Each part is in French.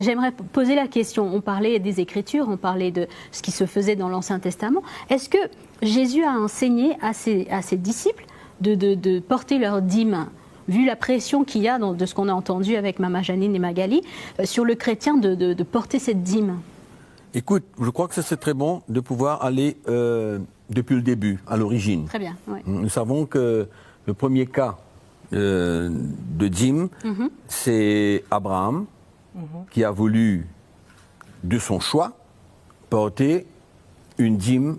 J'aimerais poser la question, on parlait des Écritures, on parlait de ce qui se faisait dans l'Ancien Testament. Est-ce que Jésus a enseigné à ses disciples de porter leur dîme, vu la pression qu'il y a de ce qu'on a entendu avec Mama Janine et Magali, sur le chrétien de porter cette dîme? Écoute, je crois que c'est très bon de pouvoir aller depuis le début, à l'origine. Très bien, oui. Nous savons que le premier cas de dîme, c'est Abraham, qui a voulu, de son choix, porter une dîme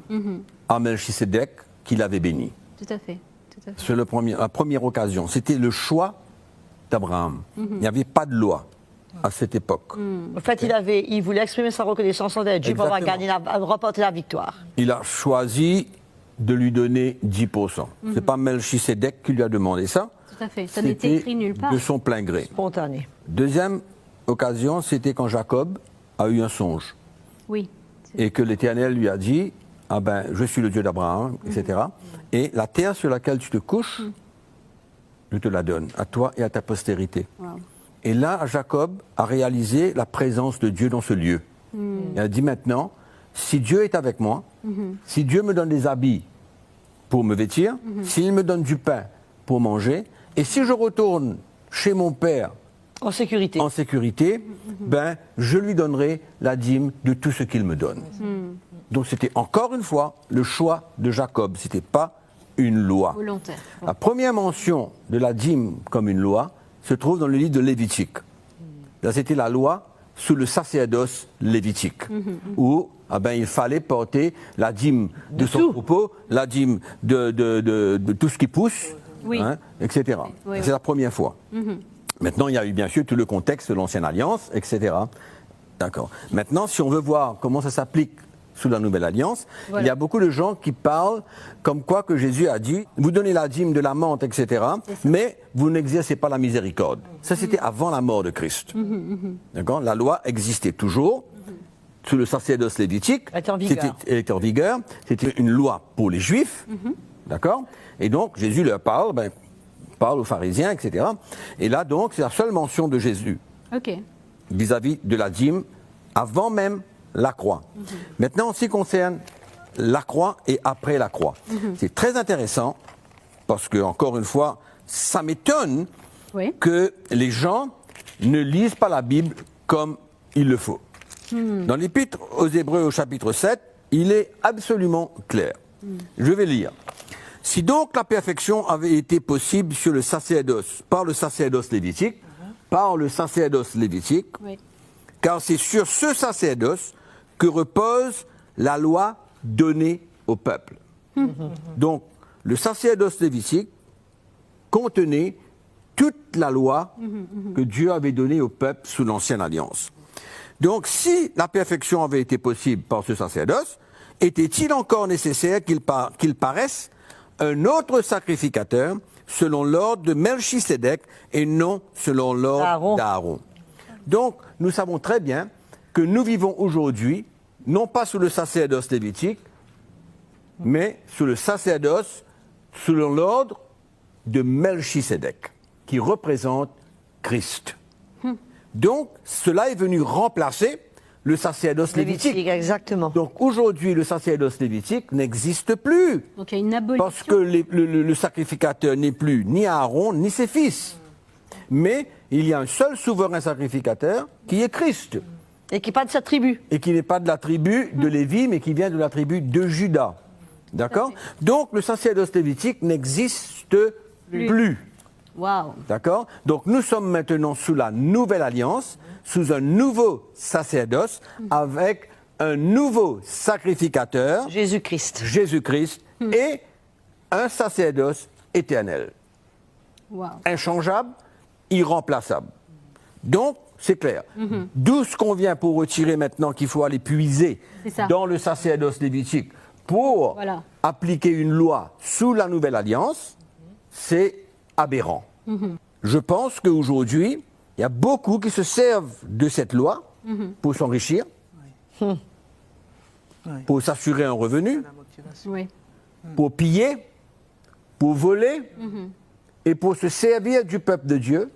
à Melchisédek qu'il avait béni. Tout à fait. C'est la première occasion. C'était le choix d'Abraham. Il n'y avait pas de loi à cette époque. En fait, il voulait exprimer sa reconnaissance envers Dieu pour avoir gagné, remporté la victoire. Il a choisi de lui donner 10%. Ce n'est pas Melchisédek qui lui a demandé ça. Tout à fait. Ça n'était écrit nulle part. De son plein gré. Spontané. Deuxième occasion, c'était quand Jacob a eu un songe. Oui. Et que l'Éternel lui a dit, ah ben, je suis le Dieu d'Abraham, etc. Et la terre sur laquelle tu te couches, je te la donne, à toi et à ta postérité. Wow. Et là, Jacob a réalisé la présence de Dieu dans ce lieu. Il a dit maintenant, si Dieu est avec moi, si Dieu me donne des habits pour me vêtir, s'il me donne du pain pour manger, et si je retourne chez mon père en sécurité, ben, je lui donnerai la dîme de tout ce qu'il me donne. Donc c'était encore une fois le choix de Jacob, ce n'était pas une loi. Volontaire. La première mention de la dîme comme une loi se trouve dans le livre de Lévitique. Là, c'était la loi sous le sacerdoce lévitique, où ben, il fallait porter la dîme de son troupeau, la dîme de tout ce qui pousse, etc. C'est la première fois. Maintenant, il y a eu bien sûr tout le contexte de l'Ancienne Alliance, etc. D'accord. Maintenant, si on veut voir comment ça s'applique sous la Nouvelle Alliance, il y a beaucoup de gens qui parlent comme quoi que Jésus a dit, vous donnez la dîme de la menthe, etc., mais vous n'exercez pas la miséricorde. Ça, c'était avant la mort de Christ. D'accord. La loi existait toujours, sous le sacerdoce lévitique, elle était en vigueur, c'était une loi pour les Juifs, d'accord. Et donc, Jésus leur parle, parle aux pharisiens, etc. Et là, donc, c'est la seule mention de Jésus vis-à-vis de la dîme, avant même la croix. Maintenant, en ce qui concerne la croix et après la croix, c'est très intéressant, parce que, encore une fois, ça m'étonne que les gens ne lisent pas la Bible comme il le faut. Dans l'Épître aux Hébreux, au chapitre 7, il est absolument clair. Je vais lire. Si donc la perfection avait été possible sur le sacerdoce, par le sacerdoce lévitique, car c'est sur ce sacerdoce que repose la loi donnée au peuple. Donc, le sacerdoce lévitique contenait toute la loi que Dieu avait donnée au peuple sous l'Ancienne Alliance. Donc, si la perfection avait été possible par ce sacerdoce, était-il encore nécessaire qu'il paraisse un autre sacrificateur selon l'ordre de Melchisédek et non selon l'ordre d'Aaron? Donc, nous savons très bien que nous vivons aujourd'hui, non pas sous le sacerdoce lévitique, mais sous le sacerdoce selon l'ordre de Melchisédek, qui représente Christ. Donc, cela est venu remplacer le sacerdoce lévitique. Exactement. Donc aujourd'hui, le sacerdoce lévitique n'existe plus. Donc il y a une abolition. Parce que le sacrificateur n'est plus ni Aaron ni ses fils. Mais il y a un seul souverain sacrificateur qui est Christ. Et qui n'est pas de sa tribu. Et qui n'est pas de la tribu de Lévi, mais qui vient de la tribu de Juda. D'accord? Donc le sacerdoce lévitique n'existe plus. Wow. D'accord? Donc nous sommes maintenant sous la nouvelle alliance, sous un nouveau sacerdoce, avec un nouveau sacrificateur, Jésus-Christ, et un sacerdoce éternel. Wow. Inchangeable, irremplaçable. Donc, c'est clair. D'où ce qu'on vient pour retirer maintenant qu'il faut aller puiser dans le sacerdoce lévitique pour appliquer une loi sous la nouvelle alliance, c'est aberrant. Je pense qu'aujourd'hui, il y a beaucoup qui se servent de cette loi pour s'enrichir, pour s'assurer un revenu, pour piller, pour voler et pour se servir du peuple de Dieu